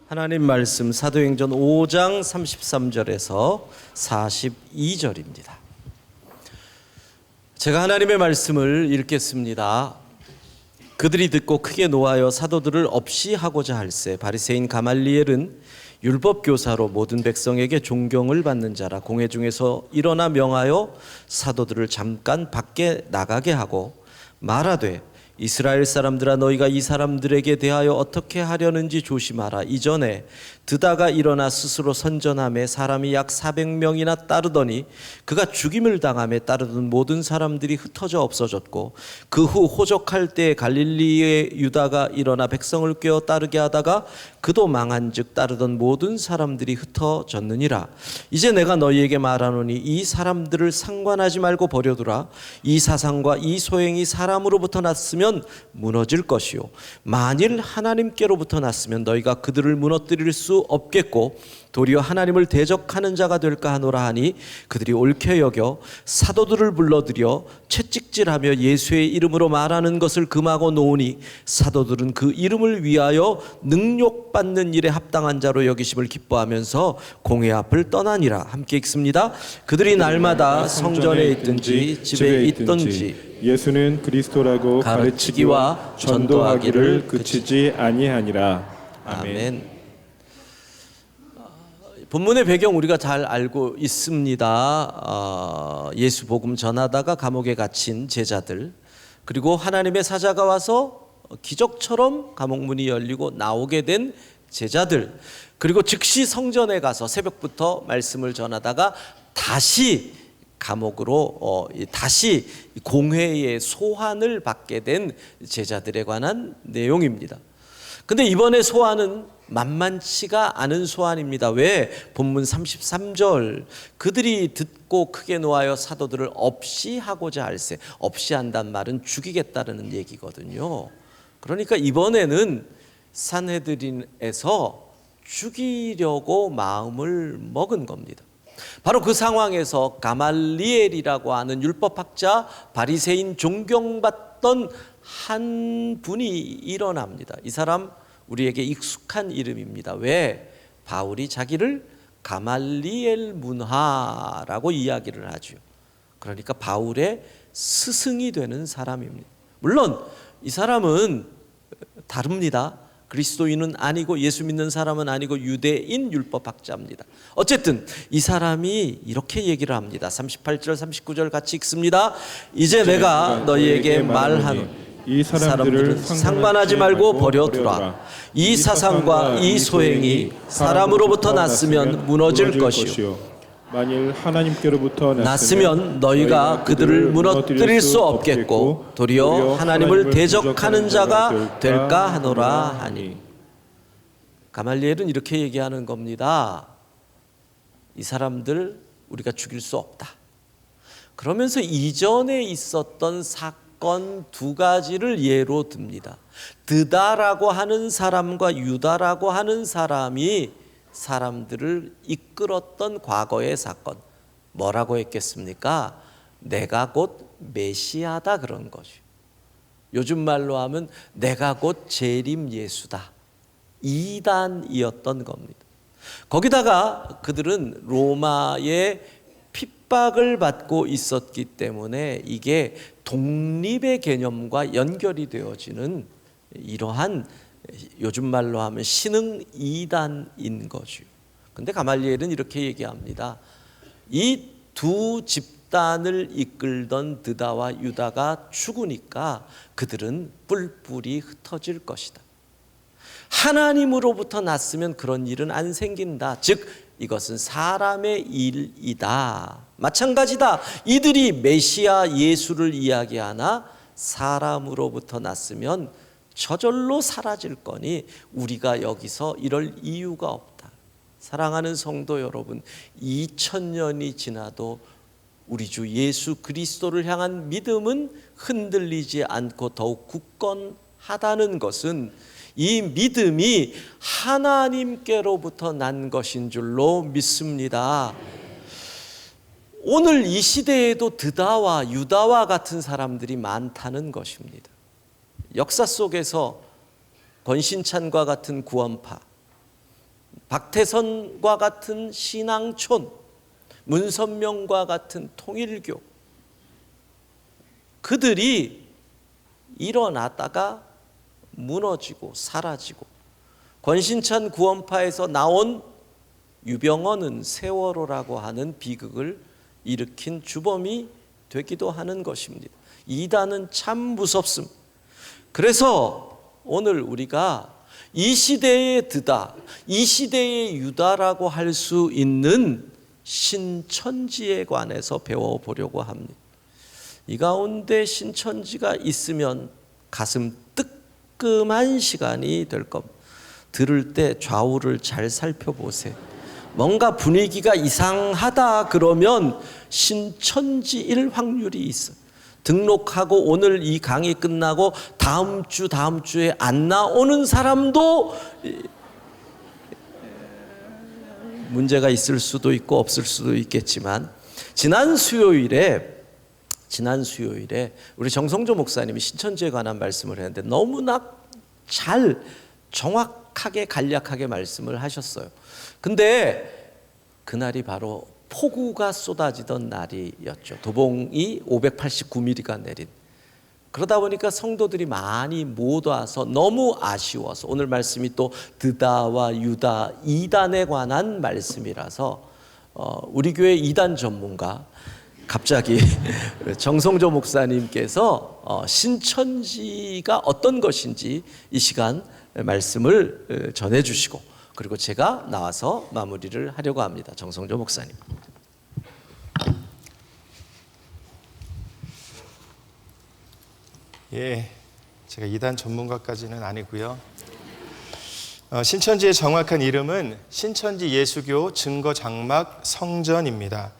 하나님 말씀 사도행전 5장 33절에서 42절입니다. 제가 하나님의 말씀을 읽겠습니다. 그들이 듣고 크게 노하여 사도들을 없이 하고자 할세 바리새인 가말리엘은 율법 교사로 모든 백성에게 존경을 받는 자라 공회 중에서 일어나 명하여 사도들을 잠깐 밖에 나가게 하고 말하되 이스라엘 사람들아 너희가 이 사람들에게 대하여 어떻게 하려는지 조심하라. 이전에 드다가 일어나 스스로 선전함에 사람이 약 400명이나 따르더니 그가 죽임을 당함에 따르던 모든 사람들이 흩어져 없어졌고 그 후 호적할 때 갈릴리의 유다가 일어나 백성을 꿰어 따르게 하다가 그도 망한즉 따르던 모든 사람들이 흩어졌느니라. 이제 내가 너희에게 말하노니 이 사람들을 상관하지 말고 버려두라. 이 사상과 이 소행이 사람으로부터 났으면 무너질 것이요 만일 하나님께로부터 났으면 너희가 그들을 무너뜨릴 수 없겠고 도리어 하나님을 대적하는 자가 될까 하노라 하니 그들이 옳게 여겨 사도들을 불러들여 채찍질하며 예수의 이름으로 말하는 것을 금하고 놓으니 사도들은 그 이름을 위하여 능욕받는 일에 합당한 자로 여기심을 기뻐하면서 공회 앞을 떠나니라. 함께 읽습니다. 그들이 날마다 성전에 있든지 집에 있든지 예수는 그리스도라고 가르치기와 전도하기를 그치지 아니하니라. 아멘. 본문의 배경 우리가 잘 알고 있습니다. 예수 복음 전하다가 감옥에 갇힌 제자들, 그리고 하나님의 사자가 와서 기적처럼 감옥 문이 열리고 나오게 된 제자들, 그리고 즉시 성전에 가서 새벽부터 말씀을 전하다가 다시 감옥으로 다시 공회의 소환을 받게 된 제자들에 관한 내용입니다. 근데 이번에 소환은 만만치가 않은 소환입니다. 왜? 본문 33절 그들이 듣고 크게 노하여 사도들을 없이 하고자 할세. 없이 한단 말은 죽이겠다는 얘기거든요. 그러니까 이번에는 산헤드린에서 죽이려고 마음을 먹은 겁니다. 바로 그 상황에서 가말리엘이라고 하는 율법학자, 바리새인 존경받던 한 분이 일어납니다. 이 사람 우리에게 익숙한 이름입니다. 왜? 바울이 자기를 가말리엘 문화라고 이야기를 하죠. 그러니까 바울의 스승이 되는 사람입니다. 물론 이 사람은 다릅니다. 그리스도인은 아니고 예수 믿는 사람은 아니고 유대인 율법학자입니다. 어쨌든 이 사람이 이렇게 얘기를 합니다. 38절 39절 같이 읽습니다. 이제 내가 너희에게 말하노니 이 사람들을 상관하지 말고 버려두라. 이 사상과 이 소행이 사람으로부터 났으면 무너질 것이요 만일 하나님께로부터 났으면 너희가 그들을 무너뜨릴 수 없겠고 도리어 하나님을 대적하는 자가 될까 하노라 하니. 가말리엘은 이렇게 얘기하는 겁니다. 이 사람들 우리가 죽일 수 없다. 그러면서 이전에 있었던 사건 두 가지를 예로 듭니다. 드다라고 하는 사람과 유다라고 하는 사람이 사람들을 이끌었던 과거의 사건. 뭐라고 했겠습니까? 내가 곧 메시아다 그런 거죠. 요즘 말로 하면 내가 곧 재림 예수다. 이단이었던 겁니다. 거기다가 그들은 로마의 핍박을 받고 있었기 때문에 이게 독립의 개념과 연결이 되어지는 이러한 요즘 말로 하면 신흥 이단인 거죠. 근데 가말리엘은 이렇게 얘기합니다. 이 두 집단을 이끌던 드다와 유다가 죽으니까 그들은 뿔뿔이 흩어질 것이다. 하나님으로부터 났으면 그런 일은 안 생긴다. 즉 이것은 사람의 일이다. 마찬가지다. 이들이 메시아 예수를 이야기하나 사람으로부터 났으면 저절로 사라질 거니 우리가 여기서 이럴 이유가 없다. 사랑하는 성도 여러분, 2000년이 지나도 우리 주 예수 그리스도를 향한 믿음은 흔들리지 않고 더욱 굳건하다는 것은 이 믿음이 하나님께로부터 난 것인 줄로 믿습니다. 오늘 이 시대에도 드다와 유다와 같은 사람들이 많다는 것입니다. 역사 속에서 권신찬과 같은 구원파, 박태선과 같은 신앙촌, 문선명과 같은 통일교, 그들이 일어났다가 무너지고 사라지고, 권신찬 구원파에서 나온 유병헌은 세월호라고 하는 비극을 일으킨 주범이 되기도 하는 것입니다. 이단은 참 무섭습니다. 그래서 오늘 우리가 이 시대의 드다, 이 시대의 유다라고 할 수 있는 신천지에 관해서 배워보려고 합니다. 이 가운데 신천지가 있으면 가슴 뜨끔한 시간이 될 겁니다. 들을 때 좌우를 잘 살펴보세요. 뭔가 분위기가 이상하다 그러면 신천지일 확률이 있어요. 등록하고 오늘 이 강의 끝나고 다음 주에 안 나오는 사람도 문제가 있을 수도 있고 없을 수도 있겠지만, 지난 수요일에 우리 정성조 목사님이 신천지에 관한 말씀을 했는데 너무나 잘 정확하게 간략하게 말씀을 하셨어요. 근데 그날이 바로 폭우가 쏟아지던 날이었죠. 도봉이 589mm가 내린. 그러다 보니까 성도들이 많이 못 와서 너무 아쉬워서, 오늘 말씀이 또 드다와 유다 2단에 관한 말씀이라서 우리 교회 2단 전문가 갑자기 정성조 목사님께서 신천지가 어떤 것인지 이 시간 말씀을 전해주시고, 그리고 제가 나와서 마무리를 하려고 합니다. 정성조 목사님. 예, 제가 이단 전문가까지는 아니고요. 신천지의 정확한 이름은 신천지 예수교 증거장막 성전입니다.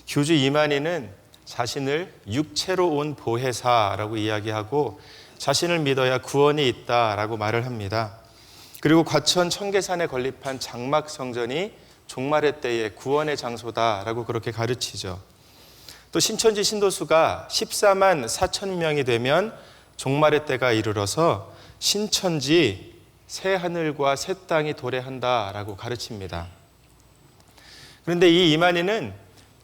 교주 이만희는 자신을 육체로 온 보혜사라고 이야기하고, 자신을 믿어야 구원이 있다라고 말을 합니다. 그리고 과천 청계산에 건립한 장막 성전이 종말의 때의 구원의 장소다라고 그렇게 가르치죠. 또 신천지 신도수가 14만 4천 명이 되면 종말의 때가 이르러서 신천지 새 하늘과 새 땅이 도래한다라고 가르칩니다. 그런데 이 이만희는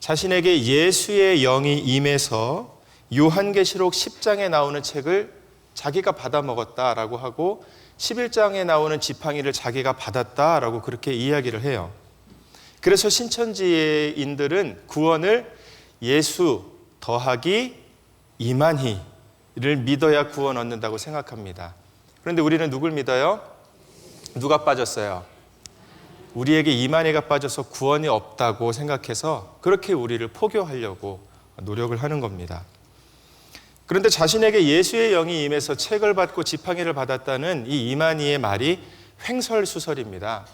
자신에게 예수의 영이 임해서 요한계시록 10장에 나오는 책을 자기가 받아 먹었다라고 하고, 11장에 나오는 지팡이를 자기가 받았다라고 그렇게 이야기를 해요. 그래서 신천지인들은 구원을 예수 더하기 이만희를 믿어야 구원 얻는다고 생각합니다. 그런데 우리는 누굴 믿어요? 누가 빠졌어요? 우리에게 이만희가 빠져서 구원이 없다고 생각해서 그렇게 우리를 포교하려고 노력을 하는 겁니다. 그런데 자신에게 예수의 영이 임해서 책을 받고 지팡이를 받았다는 이 이만희의 말이 횡설수설입니다.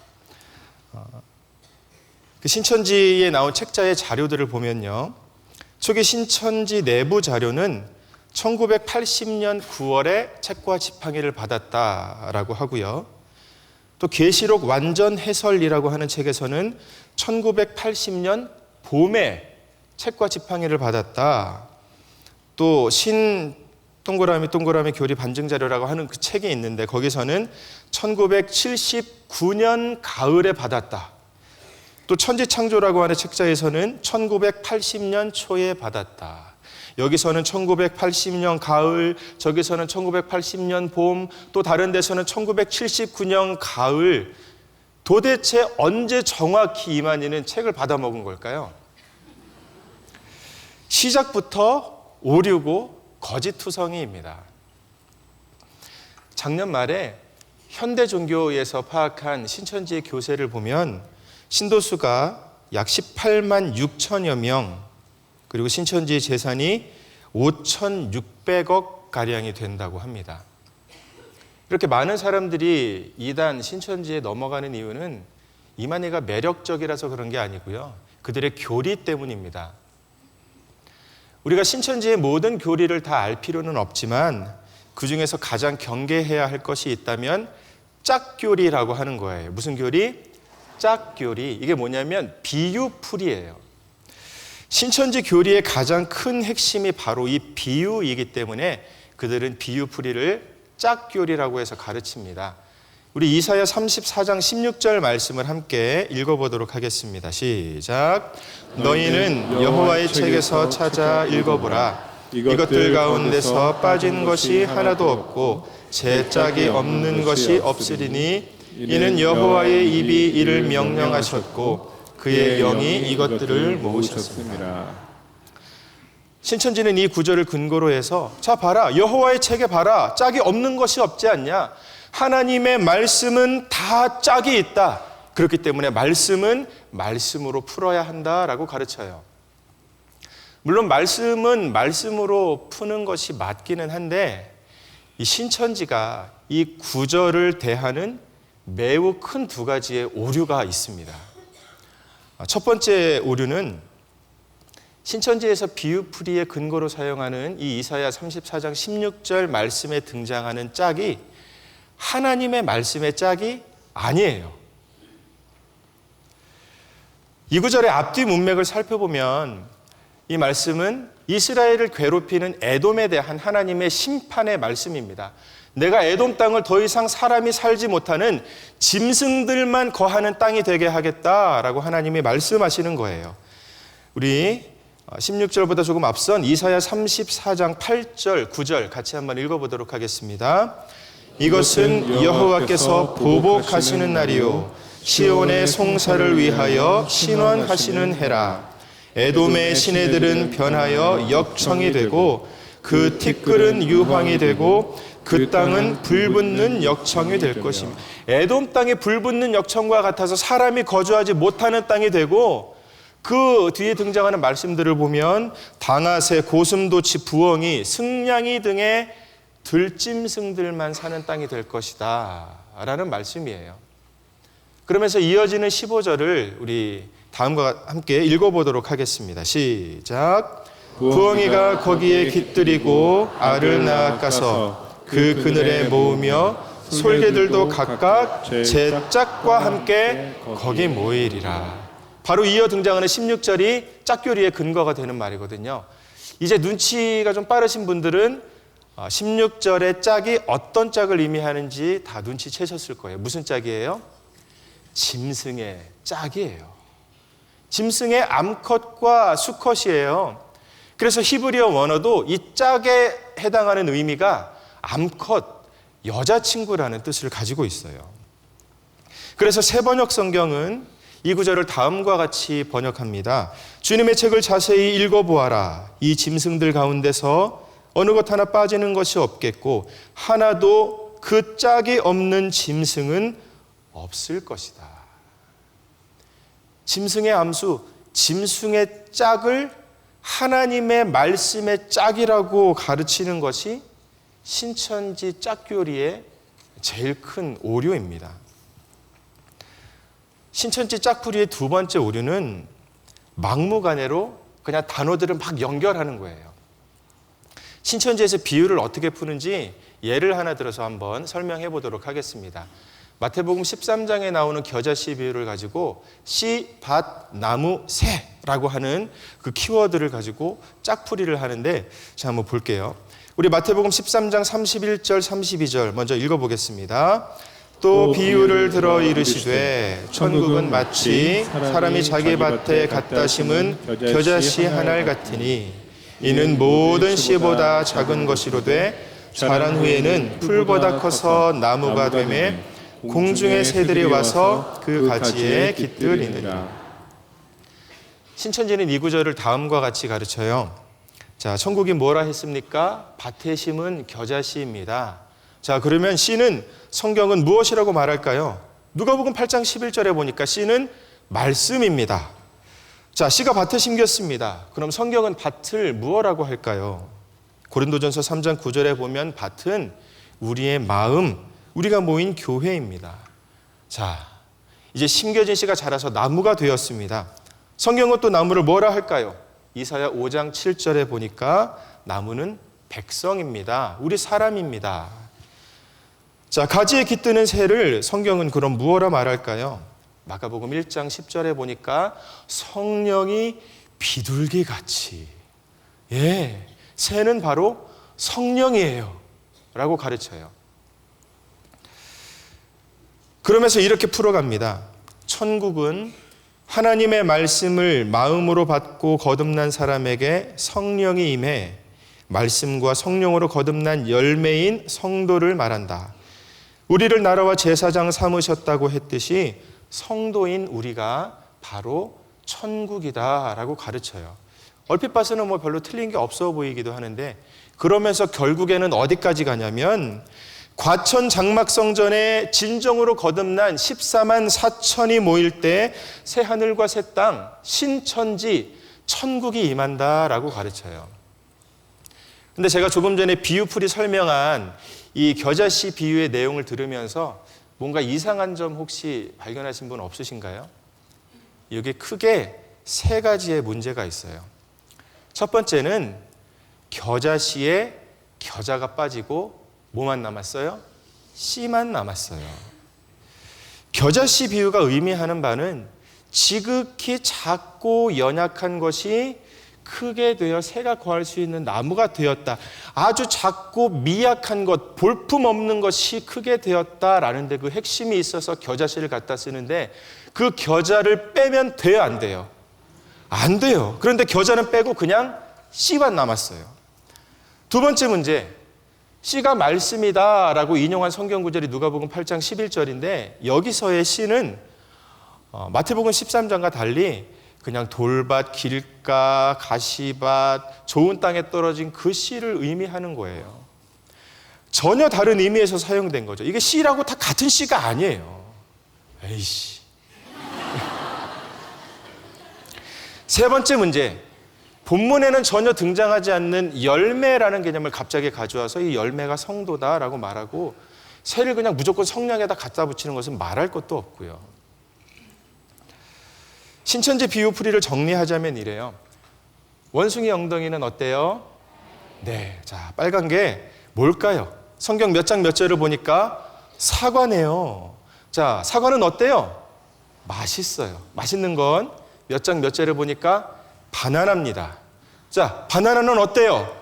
그 신천지에 나온 책자의 자료들을 보면요, 초기 신천지 내부 자료는 1980년 9월에 책과 지팡이를 받았다라고 하고요. 또 계시록 완전 해설이라고 하는 책에서는 1980년 봄에 책과 지팡이를 받았다. 또 신 동그라미 교리 반증 자료라고 하는 그 책이 있는데, 거기서는 1979년 가을에 받았다. 또 천지창조라고 하는 책자에서는 1980년 초에 받았다. 여기서는 1980년 가을, 저기서는 1980년 봄, 또 다른 데서는 1979년 가을. 도대체 언제 정확히 이만희는 책을 받아먹은 걸까요? 시작부터 오류고 거짓투성이입니다. 작년 말에 현대종교에서 파악한 신천지의 교세를 보면 신도수가 약 18만 6천여 명, 그리고 신천지의 재산이 5,600억 가량이 된다고 합니다. 이렇게 많은 사람들이 이단 신천지에 넘어가는 이유는 이만희가 매력적이라서 그런 게 아니고요, 그들의 교리 때문입니다. 우리가 신천지의 모든 교리를 다 알 필요는 없지만 그 중에서 가장 경계해야 할 것이 있다면 짝교리라고 하는 거예요. 무슨 교리? 짝교리. 이게 뭐냐면 비유풀이에요. 신천지 교리의 가장 큰 핵심이 바로 이 비유이기 때문에 그들은 비유풀이를 짝교리라고 해서 가르칩니다. 우리 이사야 34장 16절 말씀을 함께 읽어보도록 하겠습니다. 시작. 너희는 여호와의 책에서 찾아 읽어보라. 이것들 가운데서 빠진 것이 하나도 없고 제 짝이 없는 것이 없으리니 이는 여호와의 입이 이를 명령하셨고 그의 영이 이것들을 모으셨습니다. 신천지는 이 구절을 근거로 해서 자 봐라, 여호와의 책에 봐라, 짝이 없는 것이 없지 않냐. 하나님의 말씀은 다 짝이 있다. 그렇기 때문에 말씀은 말씀으로 풀어야 한다라고 가르쳐요. 물론 말씀은 말씀으로 푸는 것이 맞기는 한데 이 신천지가 이 구절을 대하는 매우 큰 두 가지의 오류가 있습니다. 첫 번째 오류는 신천지에서 비유풀이의 근거로 사용하는 이 이사야 34장 16절 말씀에 등장하는 짝이 하나님의 말씀의 짝이 아니에요. 이 구절의 앞뒤 문맥을 살펴보면 이 말씀은 이스라엘을 괴롭히는 에돔에 대한 하나님의 심판의 말씀입니다. 내가 에돔 땅을 더 이상 사람이 살지 못하는 짐승들만 거하는 땅이 되게 하겠다라고 하나님이 말씀하시는 거예요. 우리 16절보다 조금 앞선 이사야 34장 8절, 9절 같이 한번 읽어보도록 하겠습니다. 이것은 여호와께서 보복하시는 날이요 시온의 송사를 위하여 신원하시는 해라. 에돔의 시내들은 변하여 역청이 되고 그 티끌은 유황이 되고 그 땅은 불붙는 역청이 될 것입니다. 에돔 땅이 불붙는 역청과 같아서 사람이 거주하지 못하는 땅이 되고 그 뒤에 등장하는 말씀들을 보면 당아새, 고슴도치, 부엉이, 승냥이 등의 들짐승들만 사는 땅이 될 것이다 라는 말씀이에요. 그러면서 이어지는 15절을 우리 다음과 함께 읽어보도록 하겠습니다. 시작. 부엉이가 거기에 깃들이고 알을 낳아가서 그 그늘에 모으며 솔개들도 각각 제 짝과 함께 거기 모이리라. 바로 이어 등장하는 16절이 짝교리의 근거가 되는 말이거든요. 이제 눈치가 좀 빠르신 분들은 16절의 짝이 어떤 짝을 의미하는지 다 눈치채셨을 거예요. 무슨 짝이에요? 짐승의 짝이에요. 짐승의 암컷과 수컷이에요. 그래서 히브리어 원어도 이 짝에 해당하는 의미가 암컷, 여자친구라는 뜻을 가지고 있어요. 그래서 새번역 성경은 이 구절을 다음과 같이 번역합니다. 주님의 책을 자세히 읽어보아라. 이 짐승들 가운데서 어느 것 하나 빠지는 것이 없겠고 하나도 그 짝이 없는 짐승은 없을 것이다. 짐승의 암수, 짐승의 짝을 하나님의 말씀의 짝이라고 가르치는 것이 신천지 짝교리의 제일 큰 오류입니다. 신천지 짝풀이의 두 번째 오류는 막무가내로 그냥 단어들을 막 연결하는 거예요. 신천지에서 비유를 어떻게 푸는지 예를 하나 들어서 한번 설명해 보도록 하겠습니다. 마태복음 13장에 나오는 겨자씨 비유를 가지고 씨, 밭, 나무, 새라고 하는 그 키워드를 가지고 짝풀이를 하는데 자 한번 볼게요. 우리 마태복음 13장 31절 32절 먼저 읽어보겠습니다. 또 비유를 들어 이르시되 천국은 마치 사람이 자기 밭에 갖다 심은 겨자씨 한 알 같으니 이는 모든 씨보다 작은 것이로되 자란 후에는 풀보다 커서 나무가 되매 공중의 새들이 와서 그 가지에 깃들이느니라. 신천지는 이 구절을 다음과 같이 가르쳐요. 자, 천국이 뭐라 했습니까? 밭에 심은 겨자씨입니다. 자, 그러면 씨는 성경은 무엇이라고 말할까요? 누가복음 8장 11절에 보니까 씨는 말씀입니다. 자, 씨가 밭에 심겼습니다. 그럼 성경은 밭을 무엇이라고 할까요? 고린도전서 3장 9절에 보면 밭은 우리의 마음, 우리가 모인 교회입니다. 자, 이제 심겨진 씨가 자라서 나무가 되었습니다. 성경은 또 나무를 뭐라 할까요? 이사야 5장 7절에 보니까 나무는 백성입니다. 우리 사람입니다. 자, 가지에 깃드는 새를 성경은 그럼 무엇라 말할까요? 마가복음 1장 10절에 보니까 성령이 비둘기같이, 예, 새는 바로 성령이에요 라고 가르쳐요. 그러면서 이렇게 풀어갑니다. 천국은 하나님의 말씀을 마음으로 받고 거듭난 사람에게 성령이 임해 말씀과 성령으로 거듭난 열매인 성도를 말한다. 우리를 나라와 제사장 삼으셨다고 했듯이 성도인 우리가 바로 천국이다라고 가르쳐요. 얼핏 봐서는 뭐 별로 틀린 게 없어 보이기도 하는데, 그러면서 결국에는 어디까지 가냐면 과천 장막성전에 진정으로 거듭난 14만 4천이 모일 때 새하늘과 새 땅, 신천지, 천국이 임한다라고 가르쳐요. 근데 제가 조금 전에 비유풀이 설명한 이 겨자씨 비유의 내용을 들으면서 뭔가 이상한 점 혹시 발견하신 분 없으신가요? 여기 크게 세 가지의 문제가 있어요. 첫 번째는 겨자씨에 겨자가 빠지고 뭐만 남았어요? 씨만 남았어요. 겨자씨 비유가 의미하는 바는 지극히 작고 연약한 것이 크게 되어 새가 거할 수 있는 나무가 되었다. 아주 작고 미약한 것, 볼품 없는 것이 크게 되었다라는 데 그 핵심이 있어서 겨자씨를 갖다 쓰는데, 그 겨자를 빼면 돼요, 안 돼요? 안 돼요. 그런데 겨자는 빼고 그냥 씨만 남았어요. 두 번째 문제, 씨가 말씀이다라고 인용한 성경 구절이 누가복음 8장 11절인데, 여기서의 씨는 마태복음 13장과 달리 그냥 돌밭, 길가, 가시밭, 좋은 땅에 떨어진 그 씨를 의미하는 거예요. 전혀 다른 의미에서 사용된 거죠. 이게 씨라고 다 같은 씨가 아니에요. 에이씨. 세 번째 문제, 본문에는 전혀 등장하지 않는 열매라는 개념을 갑자기 가져와서 이 열매가 성도다라고 말하고, 새를 그냥 무조건 성령에다 갖다 붙이는 것은 말할 것도 없고요. 신천지 비유풀이를 정리하자면 이래요. 원숭이 엉덩이는 어때요? 네, 자, 빨간 게 뭘까요? 성경 몇 장 몇 절을 보니까 사과네요. 자, 사과는 어때요? 맛있어요. 맛있는 건 몇 장 몇 절을 보니까 바나나입니다. 자, 바나나는 어때요?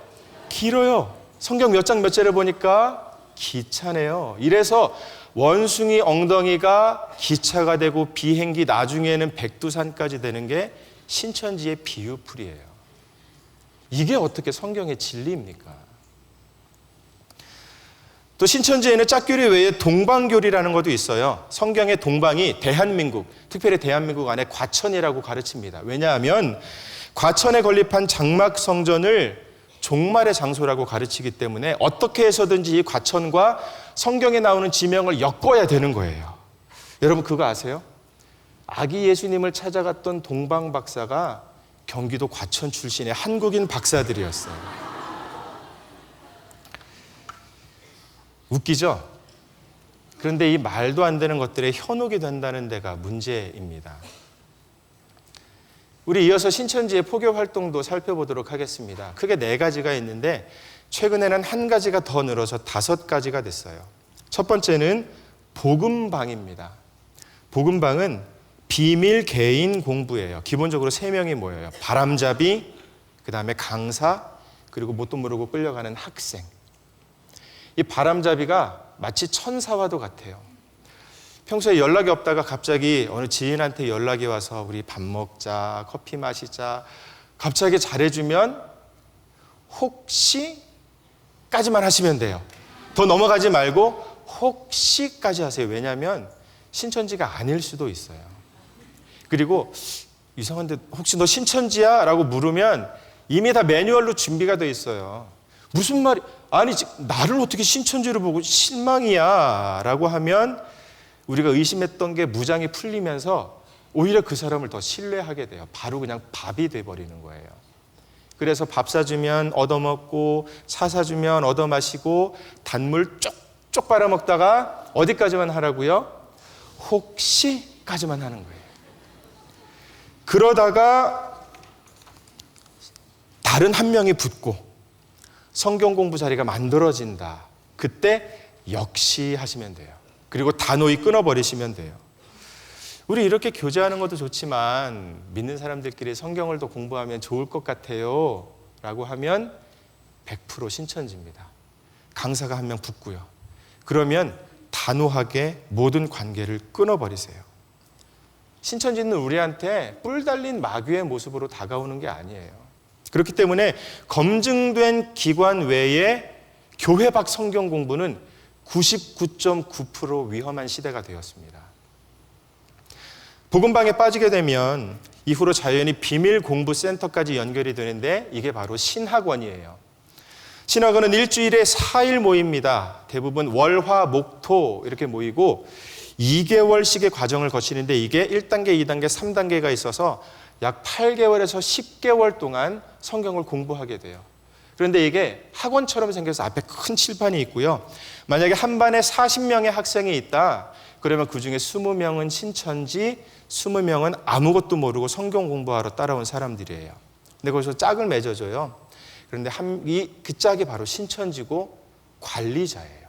길어요. 성경 몇 장 몇 절을 보니까 기차네요. 이래서 원숭이 엉덩이가 기차가 되고 비행기 나중에는 백두산까지 되는 게 신천지의 비유풀이에요. 이게 어떻게 성경의 진리입니까? 또 신천지에는 짝교리 외에 동방교리라는 것도 있어요. 성경의 동방이 대한민국, 특별히 대한민국 안에 과천이라고 가르칩니다. 왜냐하면 과천에 건립한 장막성전을 종말의 장소라고 가르치기 때문에 어떻게 해서든지 이 과천과 성경에 나오는 지명을 엮어야 되는 거예요. 여러분 그거 아세요? 아기 예수님을 찾아갔던 동방 박사가 경기도 과천 출신의 한국인 박사들이었어요. 웃기죠? 그런데 이 말도 안 되는 것들에 현혹이 된다는 데가 문제입니다. 우리 이어서 신천지의 포교 활동도 살펴보도록 하겠습니다. 크게 4가지가 있는데 최근에는 한 가지가 더 늘어서 5가지가 됐어요. 첫 번째는 복음방입니다. 복음방은 비밀 개인 공부예요. 기본적으로 3명이 모여요. 바람잡이, 그 다음에 강사, 그리고 뭣도 모르고 끌려가는 학생. 이 바람잡이가 마치 천사와도 같아요. 평소에 연락이 없다가 갑자기 어느 지인한테 연락이 와서 우리 밥 먹자, 커피 마시자, 갑자기 잘해주면 혹시까지만 하시면 돼요. 더 넘어가지 말고 혹시까지 하세요. 왜냐하면 신천지가 아닐 수도 있어요. 그리고 이상한데 혹시 너 신천지야? 라고 물으면 이미 다 매뉴얼로 준비가 돼 있어요. 무슨 말이, 아니 나를 어떻게 신천지로 보고 실망이야? 라고 하면 우리가 의심했던 게 무장이 풀리면서 오히려 그 사람을 더 신뢰하게 돼요. 바로 그냥 밥이 돼버리는 거예요. 그래서 밥 사주면 얻어먹고 차 사주면 얻어마시고 단물 쪽쪽 빨아먹다가 어디까지만 하라고요? 혹시까지만 하는 거예요. 그러다가 다른 한 명이 붙고 성경 공부 자리가 만들어진다. 그때 역시 하시면 돼요. 그리고 단호히 끊어버리시면 돼요. 우리 이렇게 교제하는 것도 좋지만 믿는 사람들끼리 성경을 더 공부하면 좋을 것 같아요 라고 하면 100% 신천지입니다. 강사가 한 명 붙고요. 그러면 다 단호하게 모든 관계를 끊어버리세요. 신천지는 우리한테 뿔 달린 마귀의 모습으로 다가오는 게 아니에요. 그렇기 때문에 검증된 기관 외에 교회 밖 성경 공부는 99.9% 위험한 시대가 되었습니다. 복음방에 빠지게 되면 이후로 자연히 비밀 공부 센터까지 연결이 되는데 이게 바로 신학원이에요. 신학원은 일주일에 4일 모입니다. 대부분 월, 화, 목, 토 이렇게 모이고 2개월씩의 과정을 거치는데 이게 1단계, 2단계, 3단계가 있어서 약 8개월에서 10개월 동안 성경을 공부하게 돼요. 그런데 이게 학원처럼 생겨서 앞에 큰 칠판이 있고요. 만약에 한 반에 40명의 학생이 있다. 그러면 그중에 20명은 신천지, 20명은 아무것도 모르고 성경 공부하러 따라온 사람들이에요. 근데 거기서 짝을 맺어줘요. 그런데 그 짝이 바로 신천지고 관리자예요.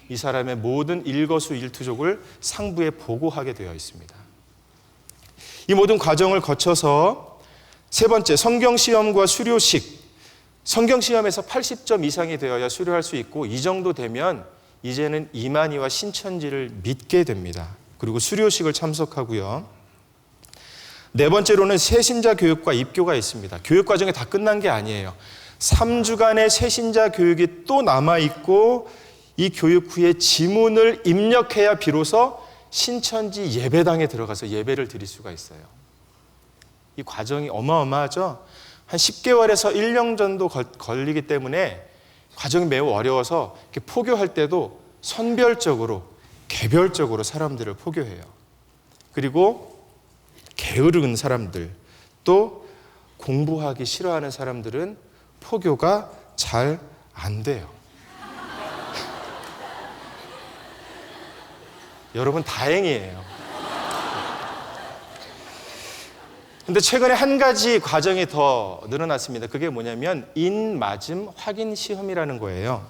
이 사람의 모든 일거수일투족을 상부에 보고하게 되어 있습니다. 이 모든 과정을 거쳐서 세 번째, 성경시험과 수료식. 성경시험에서 80점 이상이 되어야 수료할 수 있고 이 정도 되면 이제는 이만희와 신천지를 믿게 됩니다. 그리고 수료식을 참석하고요. 네 번째로는 새신자 교육과 입교가 있습니다. 교육 과정이 다 끝난 게 아니에요. 3주간의 새신자 교육이 또 남아있고 이 교육 후에 지문을 입력해야 비로소 신천지 예배당에 들어가서 예배를 드릴 수가 있어요. 이 과정이 어마어마하죠. 한 10개월에서 1년 정도 걸리기 때문에 과정이 매우 어려워서 이렇게 포교할 때도 선별적으로 개별적으로 사람들을 포교해요. 그리고 게으른 사람들, 또 공부하기 싫어하는 사람들은 포교가 잘 안 돼요. 여러분 다행이에요. 근데 최근에 한 가지 과정이 더 늘어났습니다. 그게 뭐냐면 인맞음 확인 시험이라는 거예요.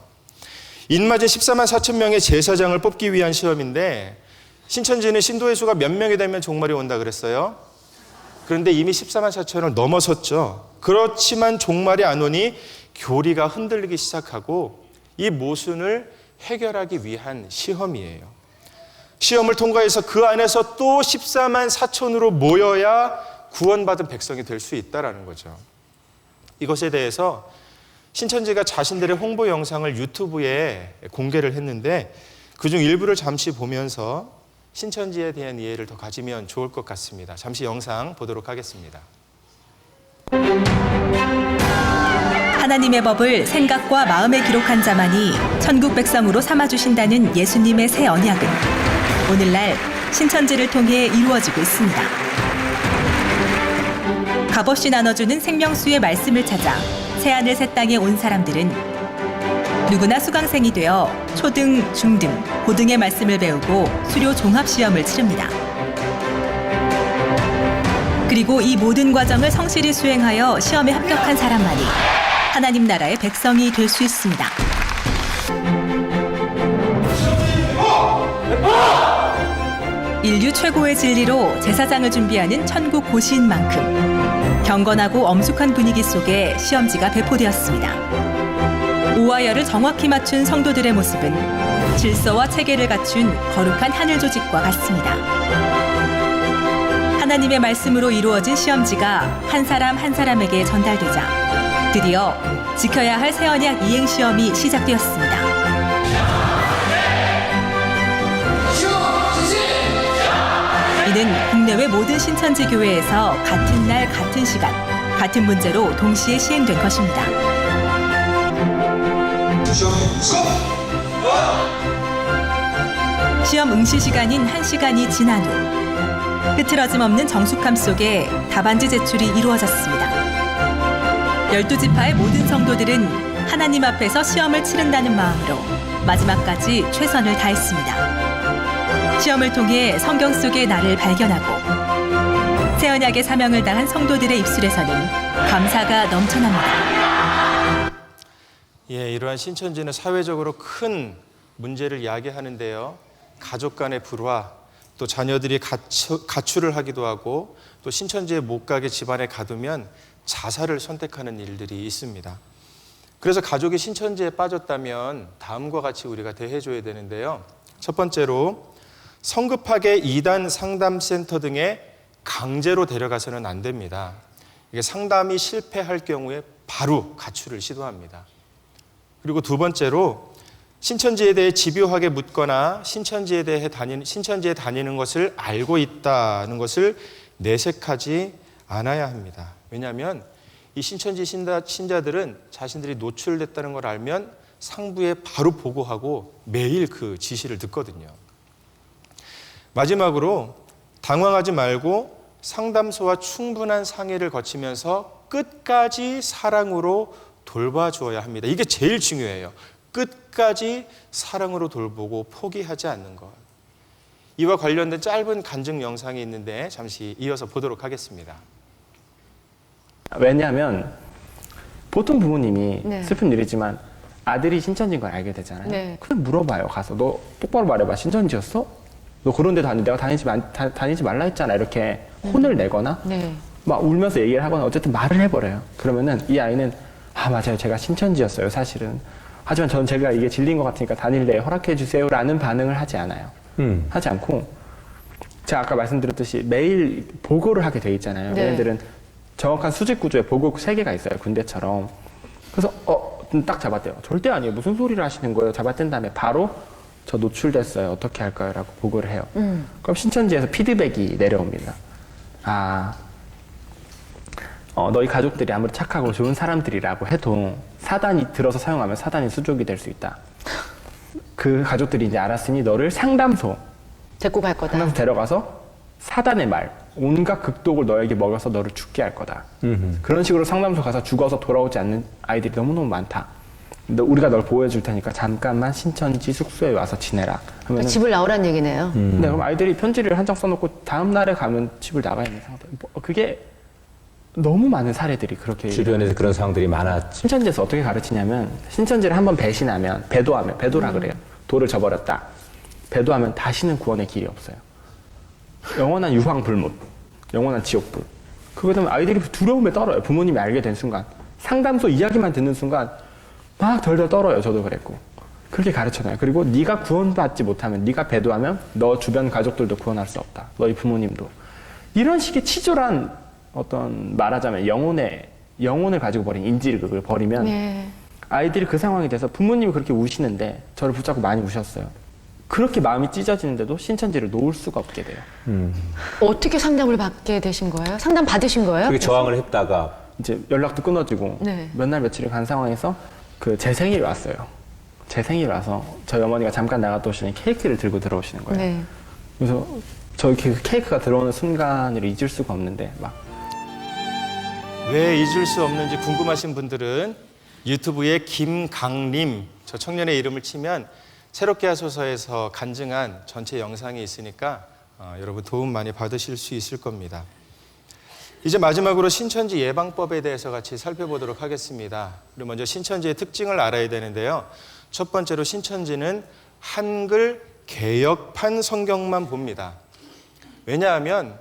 인맞은 14만 4천 명의 제사장을 뽑기 위한 시험인데 신천지는 신도의 수가 몇 명이 되면 종말이 온다 그랬어요. 그런데 이미 14만 4천을 넘어섰죠. 그렇지만 종말이 안 오니 교리가 흔들리기 시작하고 이 모순을 해결하기 위한 시험이에요. 시험을 통과해서 그 안에서 또 14만 4천으로 모여야 구원받은 백성이 될 수 있다는 거죠. 이것에 대해서 신천지가 자신들의 홍보 영상을 유튜브에 공개를 했는데 그중 일부를 잠시 보면서 신천지에 대한 이해를 더 가지면 좋을 것 같습니다. 잠시 영상 보도록 하겠습니다. 하나님의 법을 생각과 마음에 기록한 자만이 천국 백성으로 삼아주신다는 예수님의 새 언약은 오늘날 신천지를 통해 이루어지고 있습니다. 값없이 나눠주는 생명수의 말씀을 찾아 새하늘 새 땅에 온 사람들은 누구나 수강생이 되어 초등, 중등, 고등의 말씀을 배우고 수료 종합시험을 치릅니다. 그리고 이 모든 과정을 성실히 수행하여 시험에 합격한 사람만이 하나님 나라의 백성이 될 수 있습니다. 인류 최고의 진리로 제사장을 준비하는 천국 고시인 만큼 경건하고 엄숙한 분위기 속에 시험지가 배포되었습니다. 오와 열을 정확히 맞춘 성도들의 모습은 질서와 체계를 갖춘 거룩한 하늘 조직과 같습니다. 하나님의 말씀으로 이루어진 시험지가 한 사람 한 사람에게 전달되자 드디어 지켜야 할 새 언약 이행 시험이 시작되었습니다. 이는 국내외 모든 신천지 교회에서 같은 날 같은 시간 같은 문제로 동시에 시행된 것입니다. 시험 응시 시간인 1시간이 지난 후 흐트러짐 없는 정숙함 속에 답안지 제출이 이루어졌습니다. 12지파의 모든 성도들은 하나님 앞에서 시험을 치른다는 마음으로 마지막까지 최선을 다했습니다. 시험을 통해 성경 속의 나를 발견하고 새 언약의 사명을 다한 성도들의 입술에서는 감사가 넘쳐납니다. 이러한 신천지는 사회적으로 큰 문제를 이야기하는데요. 가족 간의 불화, 또 자녀들이 가출을 하기도 하고 또 신천지에 못 가게 집안에 가두면 자살을 선택하는 일들이 있습니다. 그래서 가족이 신천지에 빠졌다면 다음과 같이 우리가 대해줘야 되는데요. 첫 번째로 성급하게 이단 상담센터 등에 강제로 데려가서는 안 됩니다. 이게 상담이 실패할 경우에 바로 가출을 시도합니다. 그리고 두 번째로 신천지에 대해 집요하게 묻거나 신천지에 다니는 것을 알고 있다는 것을 내색하지 않아야 합니다. 왜냐하면 이 신천지 신자들은 자신들이 노출됐다는 걸 알면 상부에 바로 보고하고 매일 그 지시를 듣거든요. 마지막으로 당황하지 말고 상담소와 충분한 상의를 거치면서 끝까지 사랑으로 돌봐주어야 합니다. 이게 제일 중요해요. 끝까지 사랑으로 돌보고 포기하지 않는 것. 이와 관련된 짧은 간증 영상이 있는데 잠시 이어서 보도록 하겠습니다. 왜냐하면 보통 부모님이 네. 슬픈 일이지만 아들이 신천지인 걸 알게 되잖아요. 네. 그냥 물어봐요. 가서 너 똑바로 말해봐. 신천지였어? 너 그런 데 내가 다니지 말라 했잖아. 이렇게 혼을 내거나 네. 막 울면서 얘기를 하거나 어쨌든 말을 해버려요. 그러면은 이 아이는 맞아요. 제가 신천지였어요. 사실은. 하지만 저는 제가 이게 진리인 것 같으니까 다닐래 허락해 주세요 라는 반응을 하지 않아요. 하지 않고 제가 아까 말씀드렸듯이 매일 보고를 하게 돼 있잖아요. 네. 얘네들은 정확한 수직 구조에 보고 3개가 있어요. 군대처럼. 그래서 딱 잡았대요. 절대 아니에요. 무슨 소리를 하시는 거예요. 잡았던 다음에 바로 저 노출됐어요. 어떻게 할까요? 라고 보고를 해요. 그럼 신천지에서 피드백이 내려옵니다. 너희 가족들이 아무리 착하고 좋은 사람들이라고 해도 사단이 들어서 사용하면 사단이 수족이 될 수 있다. 그 가족들이 이제 알았으니 너를 상담소 데리고 갈 거다. 상담소 데려가서 사단의 말, 온갖 극독을 너에게 먹여서 너를 죽게 할 거다. 그런 식으로 상담소 가서 죽어서 돌아오지 않는 아이들이 너무너무 많다. 우리가 널 보호해 줄 테니까 잠깐만 신천지 숙소에 와서 지내라. 하면은 집을 나오란 얘기네요. 네, 그럼 아이들이 편지를 한 장 써놓고 다음 날에 가면 집을 나가 있는 상태. 그게 너무 많은 사례들이 그렇게 주변에서 그런 상황들이 많았지. 신천지에서 어떻게 가르치냐면 신천지를 한번 배신하면 배도라 그래요. 도를 저버렸다. 배도하면 다시는 구원의 길이 없어요. 영원한 유황불문, 영원한 지옥불. 그거 되면 아이들이 두려움에 떨어요. 부모님이 알게 된 순간. 상담소 이야기만 듣는 순간 막 덜덜 떨어요. 저도 그랬고. 그렇게 가르쳐놔요. 그리고 네가 구원받지 못하면, 네가 배도하면 너 주변 가족들도 구원할 수 없다. 너희 부모님도. 이런 식의 치졸한 어떤 말하자면 영혼을 가지고 버린 인질극을 벌이면 네. 아이들이 그 상황이 돼서 부모님이 그렇게 우시는데 저를 붙잡고 많이 우셨어요. 그렇게 마음이 찢어지는데도 신천지를 놓을 수가 없게 돼요. 어떻게 상담을 받게 되신 거예요? 상담 받으신 거예요? 그렇게 저항을 했다가 이제 연락도 끊어지고 네. 몇 날 며칠을 간 상황에서 제 생일이 왔어요. 제 생일이 와서 저희 어머니가 잠깐 나갔다 오시니 케이크를 들고 들어오시는 거예요. 네. 그래서 저 케이크가 들어오는 순간을 잊을 수가 없는데 왜 잊을 수 없는지 궁금하신 분들은 유튜브에 김강림 저 청년의 이름을 치면 새롭게 하소서에서 간증한 전체 영상이 있으니까 여러분 도움 많이 받으실 수 있을 겁니다. 이제 마지막으로 신천지 예방법에 대해서 같이 살펴보도록 하겠습니다. 그리고 먼저 신천지의 특징을 알아야 되는데요. 첫 번째로 신천지는 한글 개역판 성경만 봅니다. 왜냐하면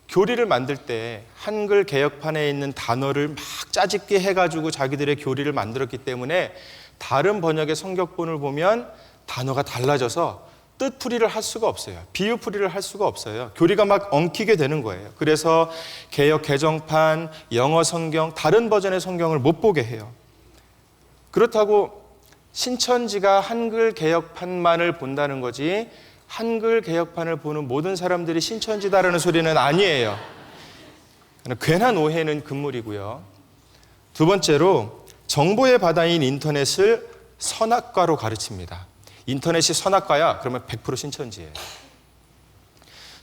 교리를 만들 때 한글 개역판에 있는 단어를 막 짜집기 해가지고 자기들의 교리를 만들었기 때문에 다른 번역의 성경본을 보면 단어가 달라져서 뜻풀이를 할 수가 없어요. 비유풀이를 할 수가 없어요. 교리가 막 엉키게 되는 거예요. 그래서 개역 개정판, 영어 성경, 다른 버전의 성경을 못 보게 해요. 그렇다고 신천지가 한글 개역판만을 본다는 거지 한글 개역판을 보는 모든 사람들이 신천지다라는 소리는 아니에요. 괜한 오해는 금물이고요. 두 번째로 정보의 바다인 인터넷을 선악과로 가르칩니다. 인터넷이 선악과야? 그러면 100% 신천지예요.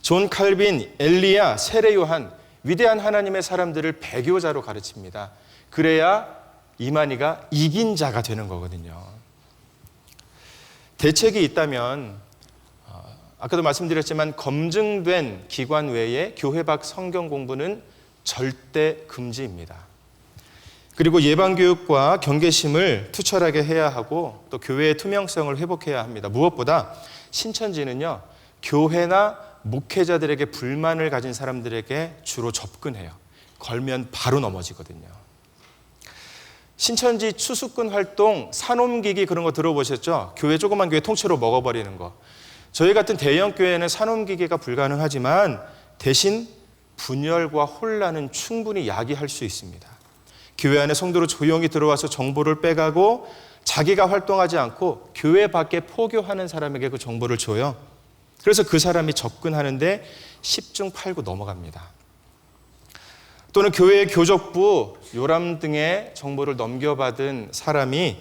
존 칼빈, 엘리야, 세례 요한 위대한 하나님의 사람들을 배교자로 가르칩니다. 그래야 이만희가 이긴 자가 되는 거거든요. 대책이 있다면 아까도 말씀드렸지만 검증된 기관 외에 교회 밖 성경 공부는 절대 금지입니다. 그리고 예방교육과 경계심을 투철하게 해야 하고 또 교회의 투명성을 회복해야 합니다. 무엇보다 신천지는요, 교회나 목회자들에게 불만을 가진 사람들에게 주로 접근해요. 걸면 바로 넘어지거든요. 신천지 추수꾼 활동, 산옮기기 그런 거 들어보셨죠? 조그만 교회 통째로 먹어버리는 거. 저희 같은 대형 교회는 산옮기기가 불가능하지만 대신 분열과 혼란은 충분히 야기할 수 있습니다. 교회 안에 성도로 조용히 들어와서 정보를 빼가고 자기가 활동하지 않고 교회 밖에 포교하는 사람에게 그 정보를 줘요. 그래서 그 사람이 접근하는데 10중 8구 넘어갑니다. 또는 교회의 교적부, 요람 등의 정보를 넘겨받은 사람이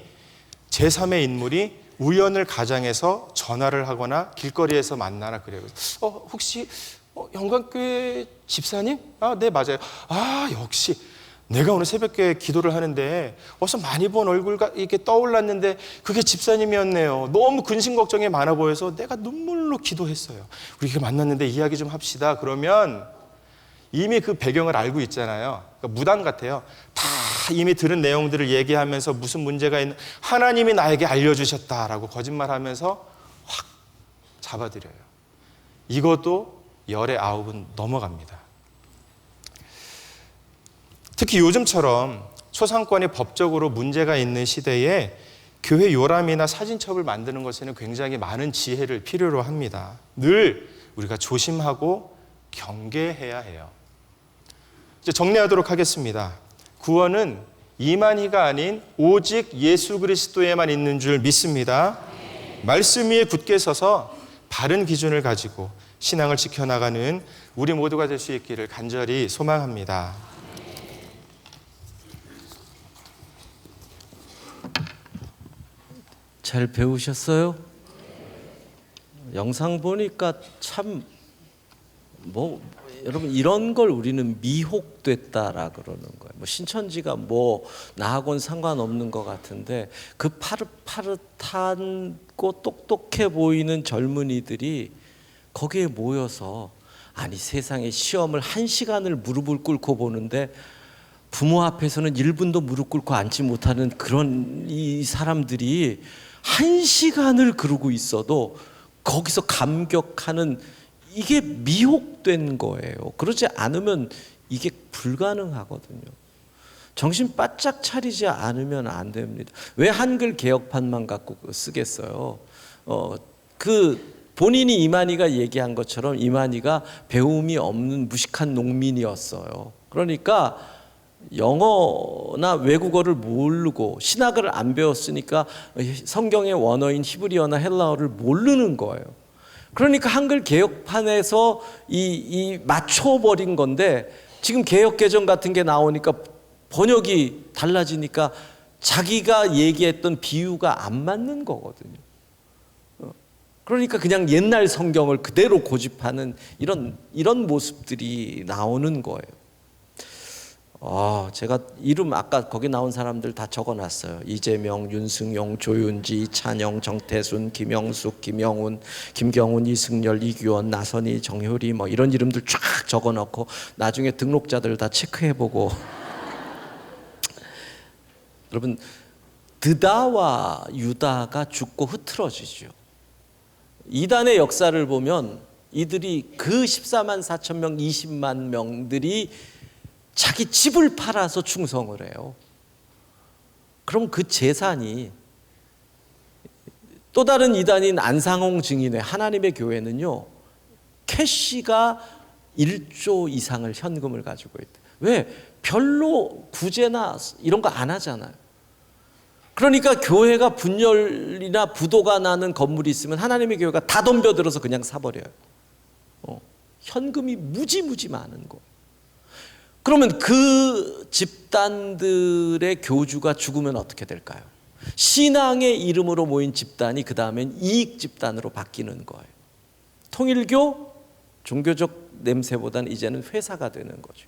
제3의 인물이 우연을 가장해서 전화를 하거나 길거리에서 만나나 그래요. 혹시 영광교회 집사님? 네, 맞아요. 역시 내가 오늘 새벽에 기도를 하는데 어서 많이 본 얼굴가 이렇게 떠올랐는데 그게 집사님이었네요. 너무 근심 걱정이 많아 보여서 내가 눈물로 기도했어요. 우리 이렇게 만났는데 이야기 좀 합시다. 그러면 이미 그 배경을 알고 있잖아요. 그러니까 무당 같아요. 다 이미 들은 내용들을 얘기하면서 무슨 문제가 있는, 하나님이 나에게 알려주셨다라고 거짓말하면서 확 잡아들여요. 이것도 열의 9은 넘어갑니다. 특히 요즘처럼 초상권이 법적으로 문제가 있는 시대에 교회 요람이나 사진첩을 만드는 것에는 굉장히 많은 지혜를 필요로 합니다. 늘 우리가 조심하고 경계해야 해요. 이제 정리하도록 하겠습니다. 구원은 이만희가 아닌 오직 예수 그리스도에만 있는 줄 믿습니다. 말씀 위에 굳게 서서 바른 기준을 가지고 신앙을 지켜나가는 우리 모두가 될 수 있기를 간절히 소망합니다. 잘 배우셨어요? 영상 보니까 참 여러분 이런 걸 우리는 미혹됐다라 그러는 거예요. 신천지가 나하고는 상관없는 것 같은데 그 파릇파릇하고 똑똑해 보이는 젊은이들이 거기에 모여서 아니 세상에 시험을 1시간을 무릎을 꿇고 보는데 부모 앞에서는 1분도 무릎 꿇고 앉지 못하는 그런 이 사람들이 1시간을 그러고 있어도 거기서 감격하는, 이게 미혹된 거예요. 그러지 않으면 이게 불가능하거든요. 정신 바짝 차리지 않으면 안 됩니다. 왜 한글 개혁판만 갖고 쓰겠어요? 본인이 이만희가 얘기한 것처럼 이만희가 배움이 없는 무식한 농민이었어요. 그러니까 영어나 외국어를 모르고 신학을 안 배웠으니까 성경의 원어인 히브리어나 헬라어를 모르는 거예요. 그러니까 한글 개혁판에서 이 맞춰버린 건데 지금 개혁개정 같은 게 나오니까 번역이 달라지니까 자기가 얘기했던 비유가 안 맞는 거거든요. 그러니까 그냥 옛날 성경을 그대로 고집하는 이런 모습들이 나오는 거예요. 제가 이름 아까 거기 나온 사람들 다 적어놨어요. 이재명, 윤승용, 조윤지, 이찬영, 정태순, 김영숙, 김영훈, 김경훈, 이승열, 이규원, 나선희, 정효리 이런 이름들 쫙 적어놓고 나중에 등록자들 다 체크해보고 여러분 드다와 유다가 죽고 흐트러지죠. 이단의 역사를 보면 이들이 그 14만 4천 명, 20만 명들이 자기 집을 팔아서 충성을 해요. 그럼 그 재산이 또 다른 이단인 안상홍 증인의 하나님의 교회는요, 캐시가 1조 이상을 현금을 가지고 있다. 왜? 별로 구제나 이런 거 안 하잖아요. 그러니까 교회가 분열이나 부도가 나는 건물이 있으면 하나님의 교회가 다 덤벼들어서 그냥 사버려요. 현금이 무지 많은 거. 그러면 그 집단들의 교주가 죽으면 어떻게 될까요? 신앙의 이름으로 모인 집단이 그 다음엔 이익 집단으로 바뀌는 거예요. 통일교 종교적 냄새보다는 이제는 회사가 되는 거죠.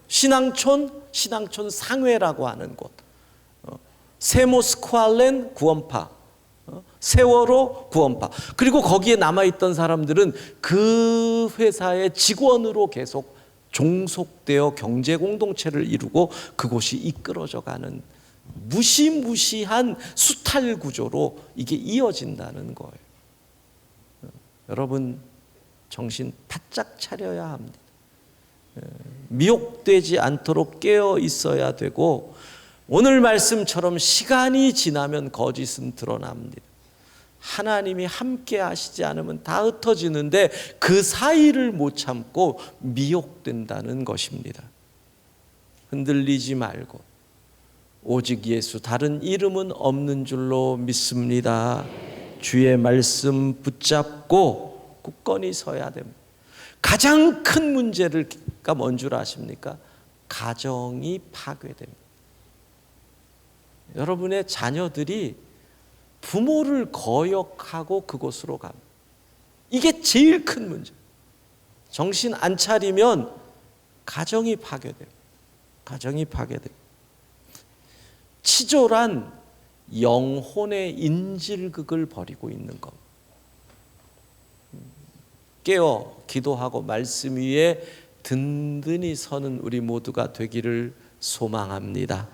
신앙촌 상회라고 하는 곳, 세모스쿠알렌 구원파, 세월호 구원파, 그리고 거기에 남아있던 사람들은 그 회사의 직원으로 계속 종속되어 경제 공동체를 이루고 그곳이 이끌어져가는 무시무시한 수탈 구조로 이게 이어진다는 거예요. 여러분 정신 바짝 차려야 합니다. 미혹되지 않도록 깨어 있어야 되고 오늘 말씀처럼 시간이 지나면 거짓은 드러납니다. 하나님이 함께 하시지 않으면 다 흩어지는데 그 사이를 못 참고 미혹된다는 것입니다. 흔들리지 말고 오직 예수, 다른 이름은 없는 줄로 믿습니다. 주의 말씀 붙잡고 굳건히 서야 됩니다. 가장 큰 문제가 뭔 줄 아십니까? 가정이 파괴됩니다. 여러분의 자녀들이 부모를 거역하고 그곳으로 갑니다. 이게 제일 큰 문제. 정신 안 차리면 가정이 파괴돼요. 가정이 파괴돼요. 치졸한 영혼의 인질극을 벌이고 있는 것. 깨어 기도하고 말씀 위에 든든히 서는 우리 모두가 되기를 소망합니다.